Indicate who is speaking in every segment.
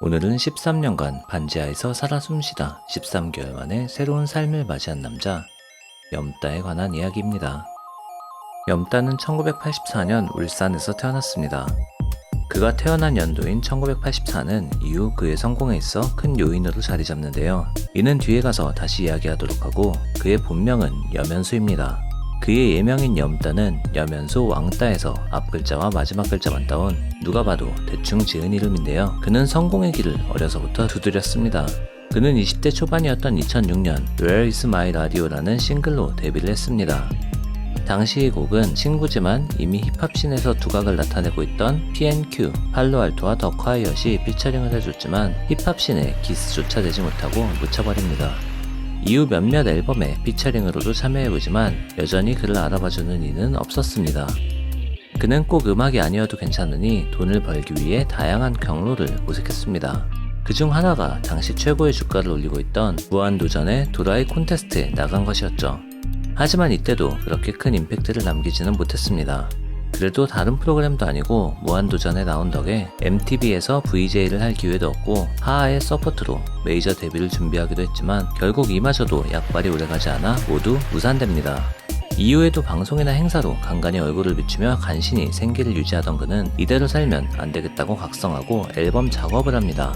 Speaker 1: 오늘은 13년간 반지하에서 살아 숨쉬다 13개월 만에 새로운 삶을 맞이한 남자 염따에 관한 이야기입니다. 염따는 1984년 울산에서 태어났습니다. 그가 태어난 연도인 1984는 이후 그의 성공에 있어 큰 요인으로 자리 잡는데요. 이는 뒤에 가서 다시 이야기하도록 하고, 그의 본명은 염연수입니다. 그의 예명인 염따는 염연소 왕따에서 앞글자와 마지막 글자만 따온 누가 봐도 대충 지은 이름인데요. 그는 성공의 길을 어려서부터 두드렸습니다. 그는 20대 초반이었던 2006년 Where is my radio라는 싱글로 데뷔를 했습니다. 당시 이 곡은 친구지만 이미 힙합씬에서 두각을 나타내고 있던 PNQ, 팔로알토와 더콰이엇이 피처링을 해줬지만 힙합씬에 기스조차 내지 못하고 묻혀버립니다. 이후 몇몇 앨범에 피처링으로도 참여해보지만 여전히 그를 알아봐주는 이는 없었습니다. 그는 꼭 음악이 아니어도 괜찮으니 돈을 벌기 위해 다양한 경로를 모색했습니다. 그중 하나가 당시 최고의 주가를 올리고 있던 무한도전의 도라이 콘테스트에 나간 것이었죠. 하지만 이때도 그렇게 큰 임팩트를 남기지는 못했습니다. 그래도 다른 프로그램도 아니고 무한도전에 나온 덕에 MTV에서 VJ를 할 기회도 얻고 하하의 서포트로 메이저 데뷔를 준비하기도 했지만 결국 이마저도 약발이 오래가지 않아 모두 무산됩니다. 이후에도 방송이나 행사로 간간히 얼굴을 비추며 간신히 생계를 유지하던 그는 이대로 살면 안되겠다고 각성하고 앨범 작업을 합니다.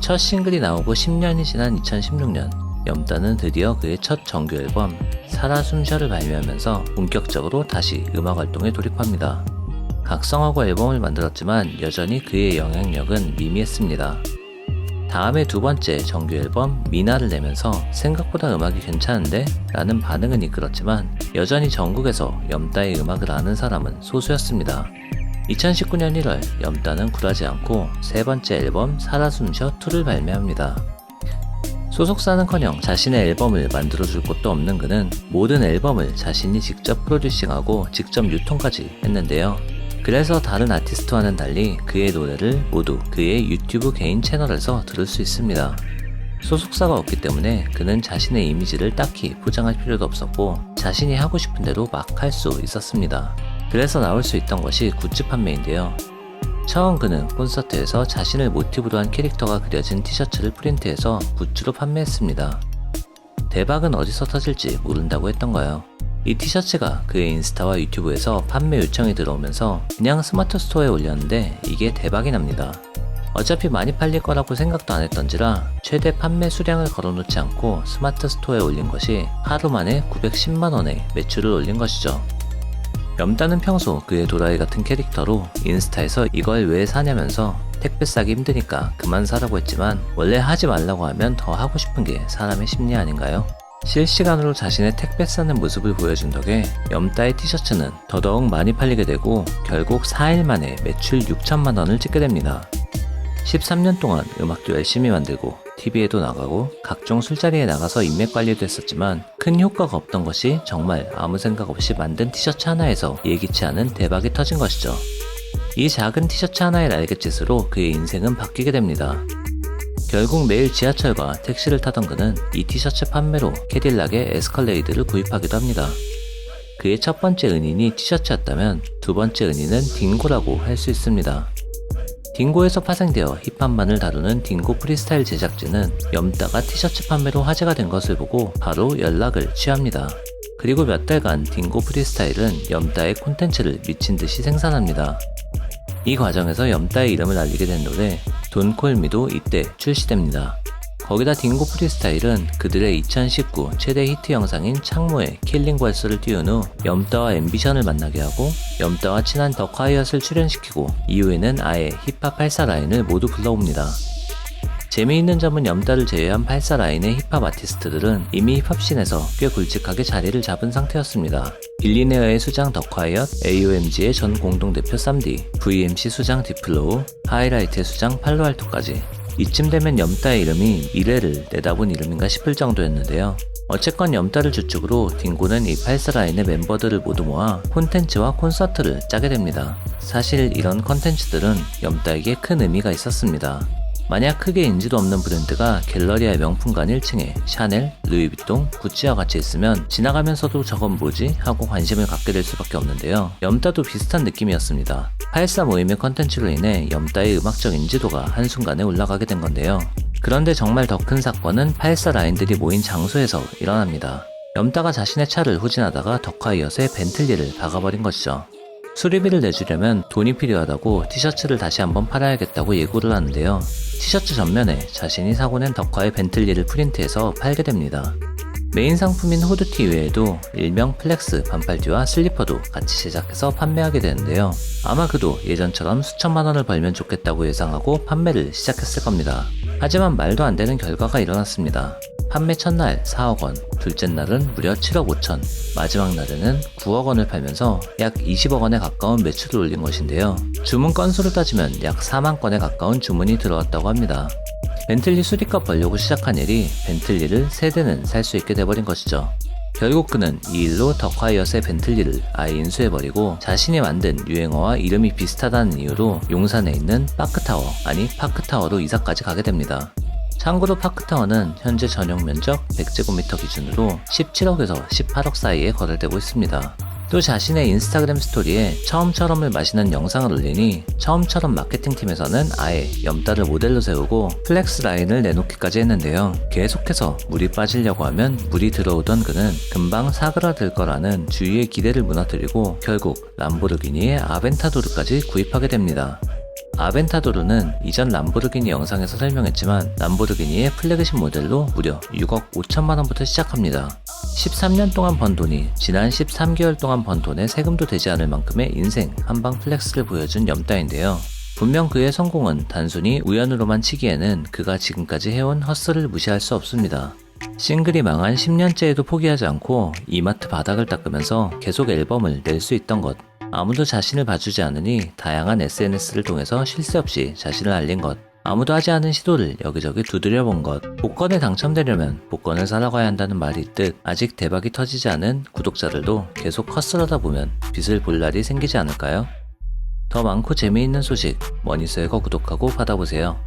Speaker 1: 첫 싱글이 나오고 10년이 지난 2016년 염따는 드디어 그의 첫 정규 앨범 살아 숨쉬어를 발매하면서 본격적으로 다시 음악 활동에 돌입합니다. 각성하고 앨범을 만들었지만 여전히 그의 영향력은 미미했습니다. 다음에 두 번째 정규 앨범 미나를 내면서 생각보다 음악이 괜찮은데? 라는 반응은 이끌었지만 여전히 전국에서 염따의 음악을 아는 사람은 소수였습니다. 2019년 1월 염따는 굴하지 않고 세 번째 앨범 살아 숨쉬어 2를 발매합니다. 소속사는커녕 자신의 앨범을 만들어줄 곳도 없는 그는 모든 앨범을 자신이 직접 프로듀싱하고 직접 유통까지 했는데요. 그래서 다른 아티스트와는 달리 그의 노래를 모두 그의 유튜브 개인 채널에서 들을 수 있습니다. 소속사가 없기 때문에 그는 자신의 이미지를 딱히 포장할 필요도 없었고 자신이 하고 싶은 대로 막 할 수 있었습니다. 그래서 나올 수 있던 것이 굿즈 판매인데요. 처음 그는 콘서트에서 자신을 모티브로 한 캐릭터가 그려진 티셔츠를 프린트해서 굿즈로 판매했습니다. 대박은 어디서 터질지 모른다고 했던 거예요. 이 티셔츠가 그의 인스타와 유튜브에서 판매 요청이 들어오면서 그냥 스마트 스토어에 올렸는데 이게 대박이 납니다. 어차피 많이 팔릴 거라고 생각도 안 했던지라 최대 판매 수량을 걸어놓지 않고 스마트 스토어에 올린 것이 하루 만에 910만원의 매출을 올린 것이죠. 염따는 평소 그의 도라이 같은 캐릭터로 인스타에서 이걸 왜 사냐면서 택배 싸기 힘드니까 그만 사라고 했지만 원래 하지 말라고 하면 더 하고 싶은 게 사람의 심리 아닌가요? 실시간으로 자신의 택배 싸는 모습을 보여준 덕에 염따의 티셔츠는 더더욱 많이 팔리게 되고 결국 4일 만에 매출 6천만원을 찍게 됩니다. 13년 동안 음악도 열심히 만들고 TV에도 나가고 각종 술자리에 나가서 인맥 관리도 했었지만 큰 효과가 없던 것이 정말 아무 생각 없이 만든 티셔츠 하나에서 예기치 않은 대박이 터진 것이죠. 이 작은 티셔츠 하나의 날갯짓으로 그의 인생은 바뀌게 됩니다. 결국 매일 지하철과 택시를 타던 그는 이 티셔츠 판매로 캐딜락의 에스컬레이드를 구입하기도 합니다. 그의 첫 번째 은인이 티셔츠였다면 두 번째 은인은 딩고라고 할 수 있습니다. 딩고에서 파생되어 힙합만을 다루는 딩고 프리스타일 제작진은 염따가 티셔츠 판매로 화제가 된 것을 보고 바로 연락을 취합니다. 그리고 몇 달간 딩고 프리스타일은 염따의 콘텐츠를 미친듯이 생산합니다. 이 과정에서 염따의 이름을 알리게 된 노래 Don't Call Me도 이때 출시됩니다. 거기다 딩고 프리스타일은 그들의 2019 최대 히트 영상인 창모의 킬링 괄소를 띄운 후 염따와 앰비션을 만나게 하고 염따와 친한 더콰이엇을 출연시키고 이후에는 아예 힙합 84 라인을 모두 불러옵니다. 재미있는 점은 염따를 제외한 84 라인의 힙합 아티스트들은 이미 힙합씬에서 꽤 굵직하게 자리를 잡은 상태였습니다. 빌리네어의 수장 더콰이엇, AOMG의 전 공동대표 쌈디, VMC 수장 디플로우, 하이라이트의 수장 팔로알토까지 이쯤 되면 염따의 이름이 미래를 내다본 이름인가 싶을 정도였는데요. 어쨌건 염따를 주축으로 딩고는 이 84 라인의 멤버들을 모두 모아 콘텐츠와 콘서트를 짜게 됩니다. 사실 이런 컨텐츠들은 염따에게 큰 의미가 있었습니다. 만약 크게 인지도 없는 브랜드가 갤러리아 명품관 1층에 샤넬, 루이비통, 구찌와 같이 있으면 지나가면서도 저건 뭐지? 하고 관심을 갖게 될 수밖에 없는데요. 염따도 비슷한 느낌이었습니다. 8.4 모임의 컨텐츠로 인해 염따의 음악적 인지도가 한순간에 올라가게 된 건데요. 그런데 정말 더 큰 사건은 8.4 라인들이 모인 장소에서 일어납니다. 염따가 자신의 차를 후진하다가 덕화이엇의 벤틀리를 박아버린 것이죠. 수리비를 내주려면 돈이 필요하다고 티셔츠를 다시 한번 팔아야겠다고 예고를 하는데요. 티셔츠 전면에 자신이 사고낸 덕화의 벤틀리를 프린트해서 팔게 됩니다. 메인 상품인 후드티 외에도 일명 플렉스 반팔티와 슬리퍼도 같이 제작해서 판매하게 되는데요. 아마 그도 예전처럼 수천만 원을 벌면 좋겠다고 예상하고 판매를 시작했을 겁니다. 하지만 말도 안 되는 결과가 일어났습니다. 판매 첫날 4억 원, 둘째 날은 무려 7억 5천, 마지막 날에는 9억 원을 팔면서 약 20억 원에 가까운 매출을 올린 것인데요. 주문 건수로 따지면 약 4만 건에 가까운 주문이 들어왔다고 합니다. 벤틀리 수리값 벌려고 시작한 일이 벤틀리를 3대는 살 수 있게 돼버린 것이죠. 결국 그는 이 일로 덕화이엇의 벤틀리를 아예 인수해버리고 자신이 만든 유행어와 이름이 비슷하다는 이유로 용산에 있는 파크타워로 이사까지 가게 됩니다. 참고로 파크타워는 현재 전용 면적 100제곱미터 기준으로 17억에서 18억 사이에 거래되고 있습니다. 또 자신의 인스타그램 스토리에 처음처럼을 마시는 영상을 올리니 처음처럼 마케팅팀에서는 아예 염따를 모델로 세우고 플렉스 라인을 내놓기까지 했는데요. 계속해서 물이 빠지려고 하면 물이 들어오던 그는 금방 사그라들 거라는 주위의 기대를 무너뜨리고 결국 람보르기니의 아벤타도르까지 구입하게 됩니다. 아벤타도르는 이전 람보르기니 영상에서 설명했지만 람보르기니의 플래그십 모델로 무려 6억 5천만원부터 시작합니다. 13년 동안 번 돈이 지난 13개월 동안 번 돈에 세금도 되지 않을 만큼의 인생 한방 플렉스를 보여준 염따인데요. 분명 그의 성공은 단순히 우연으로만 치기에는 그가 지금까지 해온 헛슬을 무시할 수 없습니다. 싱글이 망한 10년째에도 포기하지 않고 이마트 바닥을 닦으면서 계속 앨범을 낼 수 있던 것, 아무도 자신을 봐주지 않으니 다양한 SNS를 통해서 쉴 새 없이 자신을 알린 것, 아무도 하지 않은 시도를 여기저기 두드려본 것, 복권에 당첨되려면 복권을 사러 가야 한다는 말이 있듯 아직 대박이 터지지 않은 구독자들도 계속 헛슬하다 보면 빛을 볼 날이 생기지 않을까요? 더 많고 재미있는 소식 머니스웨거 구독하고 받아보세요.